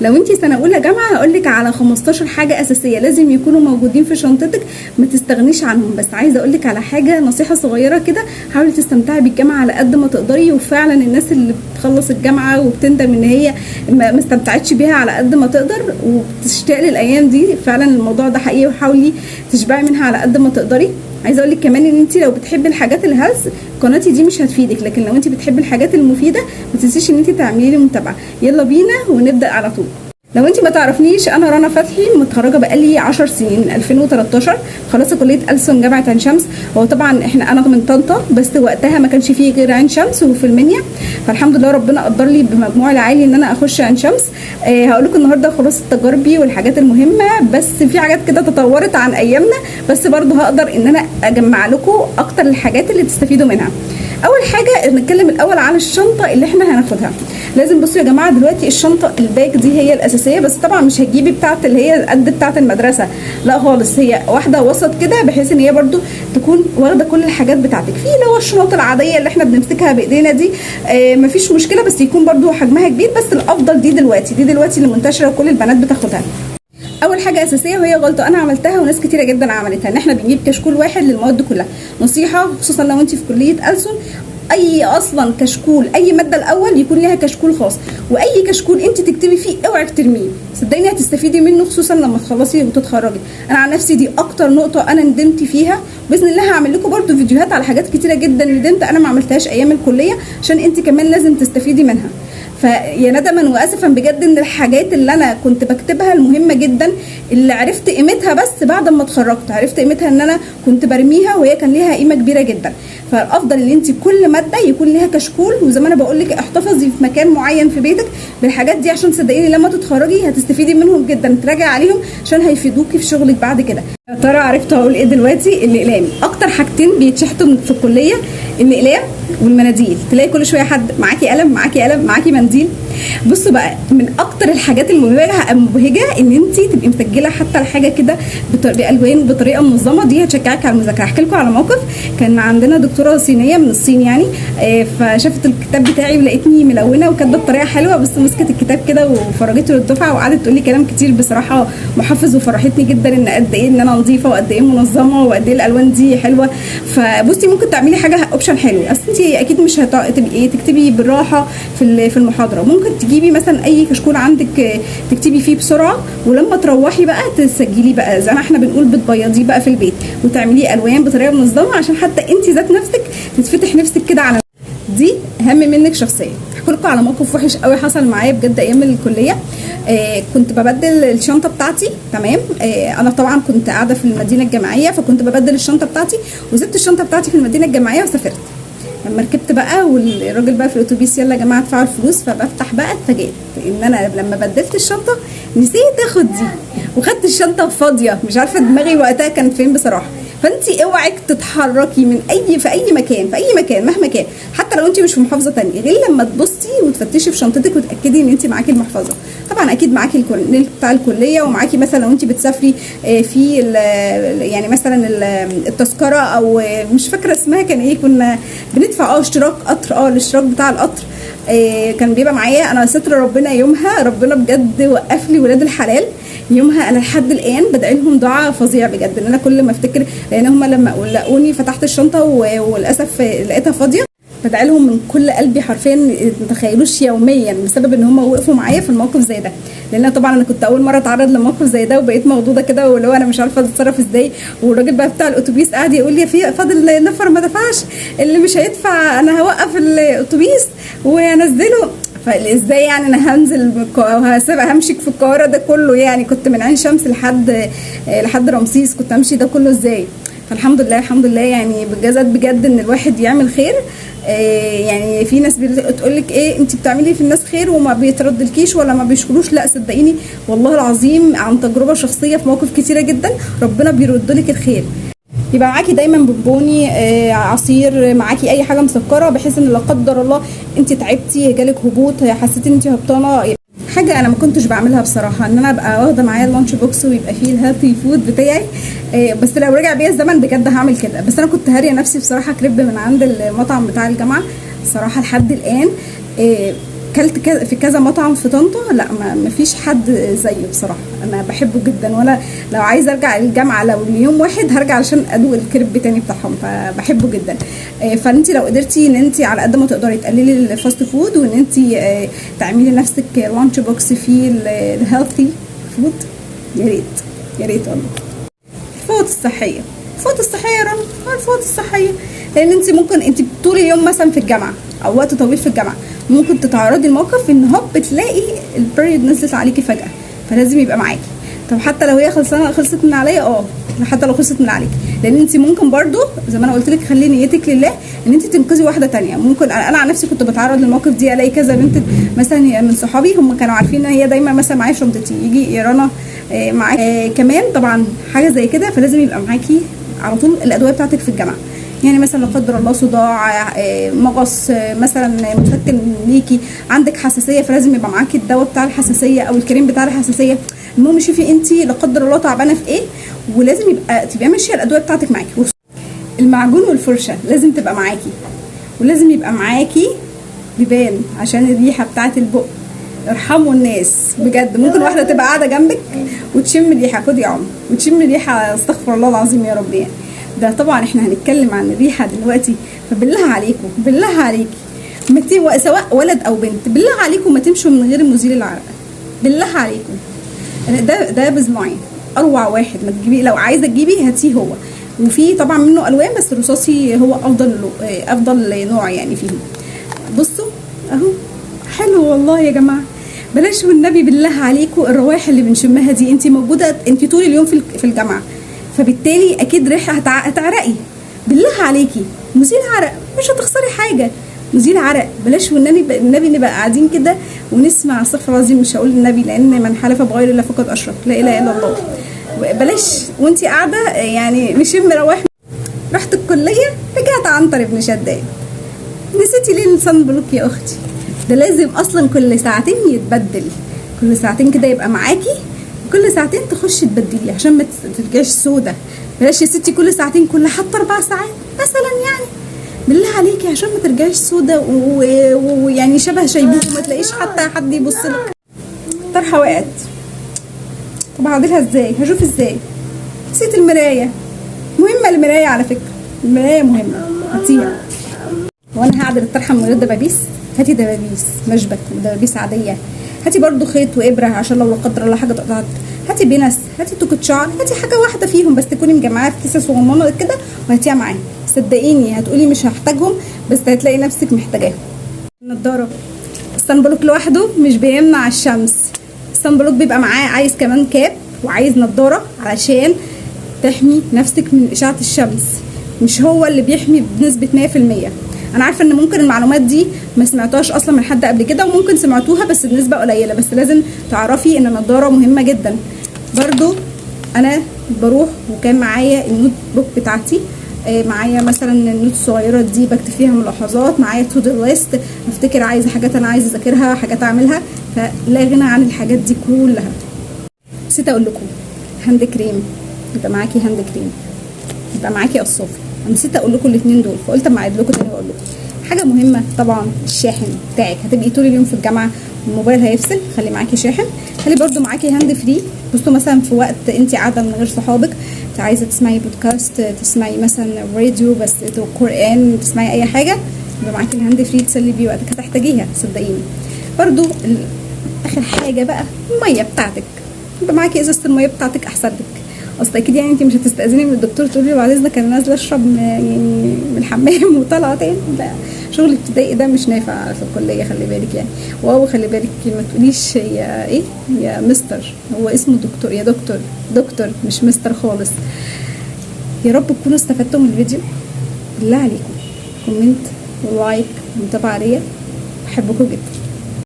لو انت سنه اولى جامعه هقول لك على 15 حاجه اساسيه لازم يكونوا موجودين في شنطتك، ما تستغنيش عنهم. بس عايزه اقول لك على حاجه، نصيحه صغيره كده، حاولي تستمتعي بالجامعه على قد ما تقدري. وفعلا الناس اللي بتخلص الجامعه وبتندم ان هي ما استمتعتش بيها على قد ما تقدر وبتشتاق للايام دي، فعلا الموضوع ده حقيقي، وحاولي تشبعي منها على قد ما تقدري. عايزه اقول لك كمان ان انت لو بتحبي الحاجات الهلس قناتي دي مش هتفيدك، لكن لو انت بتحبي الحاجات المفيده ما تنسيش ان انت تعملي لي متابعه. يلا بينا ونبدا على طول. لو انت ما تعرفنيش، انا رنا فتحي، متخرجه بقالي 10 سنين من 2013، خلصت كليه ألسن جامعه عين شمس. هو طبعا انا من طنطا، بس وقتها ما كانش فيه غير عين شمس وفي المنيا، فالحمد لله ربنا قدر لي بمجموع العالي ان انا اخش عين شمس. هقول لكم النهارده خلاصه تجاربي والحاجات المهمه، بس في حاجات كده تطورت عن ايامنا، بس برضو هقدر ان انا اجمع لكم اكتر الحاجات اللي تستفيدوا منها. اول حاجه نتكلم الاول عن الشنطه اللي احنا هناخدها. لازم بصوا يا جماعه، دلوقتي الشنطه الباك دي هي الاساسيه، بس طبعا مش هتجيبي بتاعه اللي هي قد بتاعه المدرسه، لا خالص، هي واحده وسط كده بحيث ان هي برده تكون واخده كل الحاجات بتاعتك. في اللي هو الشنط العاديه اللي احنا بنمسكها بايدينا دي، مفيش مشكله، بس يكون برده حجمها كبير. بس الافضل دي دلوقتي اللي منتشره وكل البنات بتاخدها. اول حاجه اساسيه وهي غلطه انا عملتها وناس كتيره جدا عملتها، ان احنا بنجيب كشكول واحد للمواد كلها. نصيحه خصوصا لو انت في كليه ألسن، اي اصلا كشكول اي ماده الاول يكون لها كشكول خاص، واي كشكول انت تكتبي فيه اوعي ترميه، صدقيني هتستفيدي منه خصوصا لما تخلصي وتتخرجي. انا عن نفسي دي اكتر نقطه انا ندمت فيها، باذن الله هعمل لكم برده فيديوهات على حاجات كتيره جدا ندمت انا ما عملتهاش ايام الكليه، عشان انت كمان لازم تستفيدي منها. فيا ندما واسفا بجد ان الحاجات اللي انا كنت بكتبها المهمه جدا اللي عرفت قيمتها بس بعد ما اتخرجت، عرفت قيمتها ان انا كنت برميها وهي كان ليها قيمه كبيره جدا. فالافضل ان انت كل ماده يكون ليها كشكول، وزي ما انا بقول لك احتفظي في مكان معين في بيتك بالحاجات دي، عشان صدقيني لما تتخرجي هتستفيدي منهم جدا، تراجعي عليهم عشان هيفيدوكي في شغلك بعد كده. يا ترى عرفتوا هقول ايه دلوقتي؟ الاقلام. اكتر حاجتين بيتشحتوا في الكليه الاقلام والمناديل. تلاقي كل شويه حد معاكي قلم، معاكي قلم، معاكي منديل. بصوا بقى، من اكتر الحاجات المبهجه ان انت تبقي مسجله حتى الحاجه كده بالوان بطريقه منظمه، دي هتشجعك على المذاكره. احكي لكم على موقف، كان عندنا دكتوره صينيه من الصين يعني، فشافت الكتاب بتاعي ولقيتني ملونه وكاتبه بطريقه حلوه، بس مسكت الكتاب كده وفرجته للدفعه وقعدت تقول لي كلام كتير بصراحه محفز، وفرحتني جدا ان قد ايه ان انا نظيفه وقد ايه منظمه وقد ايه الالوان دي حلوه. فبصي ممكن تعملي حاجه اوبشن حلو، اصل انت اكيد مش هتبقي تكتبي بالراحه في المحاضره، ممكن تجيبي مثلا اي كشكول عندك تكتبي فيه بسرعه، ولما تروحي بقى تسجلي بقى زي ما احنا بنقول بتبيضيه بقى في البيت وتعمليه الوان بطريقه منظمه، عشان حتى انت ذات نفسك تتفتح نفسك كده على دي اهم منك شخصيا. احكي لكم على موقف وحش قوي حصل معايا بجد ايام الكليه. كنت ببدل الشنطه بتاعتي، تمام. انا طبعا كنت قاعده في المدينه الجامعيه، فكنت ببدل الشنطه بتاعتي وسبت الشنطه بتاعتي في المدينه الجامعيه وسافرت. لما ركبت بقى والراجل بقى في الاتوبيس يلا يا جماعه ادفعوا الفلوس، فبفتح بقى اتفاجئت ان انا لما بدلت الشنطه نسيت اخد دي، وخدت الشنطه فاضيه، مش عارفه دماغي وقتها كان فين بصراحه. فانت اوعك تتحركي من في اي مكان مهما كان، حتى لو انت مش في محافظه ثانيه، غير لما تبصي وتفتشي في شنطتك وتاكدي ان انت معاكي المحفظه. طبعا اكيد معاكي الكورنيل بتاع الكليه، ومعاكي مثلا لو انت بتسافري في يعني مثلا التذكره، او مش فاكره اسمها كان ايه، كنا بندفع اشتراك قطر، الاشتراك بتاع القطر كان بيبقى معايا. انا ستر ربنا يومها، ربنا بجد وقف لي ولاد الحلال يومها. انا لحد الان بدعي لهم دعاء فظيع بجد، ان انا كل ما افتكر، لان هم لما لقوني فتحت الشنطه وللاسف لقيتها فاضيه، بدعي لهم من كل قلبي حرفيا، ما تتخيلوش يوميا، بسبب ان هم وقفوا معايا في الموقف زي ده. لان طبعا انا كنت اول مره اتعرض لموقف زي ده، وبقيت مخضوضه كده، واللي هو انا مش عارفه اتصرف ازاي. والراجل بقى بتاع الاتوبيس قاعد يقول لي في فاضل نفر ما دفعش، اللي مش هيدفع انا هوقف الاتوبيس وانزله. فازاي يعني انا هنزل همشي في القاهره ده كله؟ يعني كنت من عين شمس لحد رمسيس، كنت امشي ده كله ازاي؟ فالحمد لله يعني بجد ان الواحد يعمل خير. يعني في ناس بتقول لك ايه انت بتعملي في الناس خير وما بيتردلكيش ولا ما بيشكروش، لا صدقيني والله العظيم عن تجربه شخصيه في مواقف كتيره جدا ربنا بيرد لك الخير. يبقى معاكي دايما بونبوني، عصير، معاكي اي حاجه مسكره، بحيث ان لا قدر الله انت تعبتي، جالك هبوط، حسيتي ان انت هبطانه. حاجه انا ما كنتش بعملها بصراحه، ان انا ابقى واخده معايا اللانش بوكس ويبقى فيه الهيلثي فود بتاعي، بس لو رجع بيا الزمن بجد هعمل كده. بس انا كنت هاريه نفسي بصراحه كريب من عند المطعم بتاع الجامعه، صراحه لحد الان كلت في كذا مطعم في طنطا، لا ما فيش حد زيه بصراحه، انا بحبه جدا. وانا لو عايزه ارجع الجامعه لو ليوم واحد هرجع عشان ادوق الكريب تاني بتاعهم، فبحبه جدا. فانت لو قدرتي ان انت على قد ما تقدري تقللي الفاست فود، وان انت تعملي لنفسك لانش بوكس فيه الهيلثي فود، يا ريت يا ريت والله. الفوط الصحيه، الفوط الصحيه يا رنا، الفوط الصحيه، لان انت ممكن انت طول اليوم مثلا في الجامعه او وقت طويل في الجامعه ممكن تتعرضي لموقف ان هوب تلاقي البريود نزلت عليكي فجاه، فلازم يبقى معاكي. طب حتى لو هي خلصت من عليا، حتى لو خلصت من عليك، لان انت ممكن برضو زي ما انا قلت لك خلي نيتك لله ان انت تنقذي واحده تانية. ممكن انا عن نفسي كنت بتعرض للموقف دي، الاقي كذا بنت مثلا من صحابي هم كانوا عارفين ان هي دايما مثلا معايا شنطتي، يجي يا رنا معاكي كمان طبعا حاجه زي كده، فلازم يبقى معاكي على طول الادويه بتاعتك في الجامعه. يعني مثلا لا قدر الله صداع، مغص مثلا مسكن ليكي، عندك حساسيه، فلازم يبقى معاكي الدواء بتاع الحساسيه او الكريم بتاع الحساسيه. المهم شوفي انت لا قدر الله تعبانه في ايه، ولازم يبقى تبقى ماشيه الادويه بتاعتك معاكي. المعجون والفرشه لازم تبقى معاكي، ولازم يبقى معاكي بيبان عشان الريحه بتاعت البق. ارحموا الناس بجد، ممكن واحده تبقى قاعده جنبك وتشم الريحه، خدي يا عم وتشم الريحه، استغفر الله العظيم يا رب. يعني ده طبعا احنا هنتكلم عن الريحه دلوقتي، فبالله عليكم بالله عليكي سواء ولد او بنت، بالله عليكم ما تمشوا من غير مزيل العرق، بالله عليكم. ده بصباعين اروع واحد، ما تجيبي لو عايزه تجيبي هاتيه هو، وفي طبعا منه الوان بس الرصاصي هو افضل نوع يعني فيهم. بصوا اهو حلو والله يا جماعه، بلاش والنبي بالله عليكم الروائح اللي بنشمها دي. انت موجوده انت طول اليوم في الجامعه، فبالتالي اكيد ريحه هتعرقي. بالله عليكي مزيل عرق، مش هتخسري حاجه، مزيل عرق. بلاش والنبي نبقى قاعدين كده ونسمع، استغفر الله العظيم مش هقول النبي لان من حلف بغير الله فقد اشرك، لا اله الا الله. بلاش وانت قاعده يعني نشم روائح. رحت الكليه رجعت عنتر ابن شداد، نسيتي ليه الصن بلوك يا اختي؟ ده لازم اصلا كل ساعتين يتبدل، كل ساعتين كده يبقى معاكي، كل ساعتين تخشي تبدلي عشان ما ترجعيش سودا. بلاش يا ستي كل ساعتين، كل حتى 4 ساعات مثلا يعني، بالله عليكي عشان ما ترجعيش سودا ويعني شبه شيبوه وما تلاقيش حتى حد يبص لك. طرحه وقعت، طب هعدلها ازاي؟ هشوف ازاي؟ نسيت المرايه. مهمه المرايه على فكره، المرايه مهمه هاتيها. وانا هعدل الطرحه من غير دبابيس؟ هاتي دبابيس مشبك ودبابيس عاديه، هاتي برضو خيط وابره عشان لو لا قدر الله حاجه اتقطعت، هاتي بنس، هاتي توكة شعر، هاتي حاجه واحده فيهم بس تكوني مجمعاها في كيسه صغننه كده وهاتيها معايا. صدقيني هتقولي مش هحتاجهم بس هتلاقي نفسك محتاجاهم. النضاره، الصن بلوك لوحده مش بيمنع الشمس، الصن بلوك بيبقى معاه عايز كمان كاب وعايز نضاره علشان تحمي نفسك من اشعه الشمس، مش هو اللي بيحمي بنسبه 100%. انا عارفه ان ممكن المعلومات دي ما سمعتوهاش اصلا من حد قبل كده، وممكن سمعتوها بس بنسبه قليله، بس لازم تعرفي ان النضاره مهمه جدا. برضو انا بروح وكان معايا النوت بوك بتاعتي، معايا مثلا النوت الصغيره دي بكتب فيها ملاحظات، معايا تو دو ليست افتكر عايزه حاجات انا عايزه اذاكرها، حاجات اعملها، فلا غنى عن الحاجات دي كلها. نسيت اقول لكم هاند كريم، يبقى معاكي هاند كريم، يبقى معاكي قصافه. نسيت اقول لكم الاثنين دول فقلت اما اعيد لكم تاني واقول لكم. حاجه مهمه طبعا الشاحن بتاعك، هتبقي طول اليوم في الجامعه الموبايل هيفصل، خلي معاكي شاحن، خلي برده معاكي هاند فري. بصوا مثلا في وقت انت قاعده من غير صحابك، انت عايزه تسمعي بودكاست، تسمعي مثلا راديو بس قران، تسمعي اي حاجه، يبقى معاكي الهاند فري تسلي بيه وقتك، هتحتاجيها صدقيني. برده اخر حاجه بقى الميه بتاعتك، يبقى معاكي ازازه الميه بتاعتك احسن لك. اصل اكيد يعني انت مش هتستاذني من الدكتور تقولي له بعد اذنك انا نازله اشرب يعني من الحمام وطالعه تاني، لا شغل ابتدائي ده مش نافع في الكليه، خلي بالك يعني. واو خلي بالك ما تقوليش يا ايه يا مستر، هو اسمه دكتور، يا دكتور مش مستر خالص. يا رب تكونوا استفدتوا من الفيديو، بالله عليكم كومنت ولايك ومتابعه ليا، بحبكم جدا.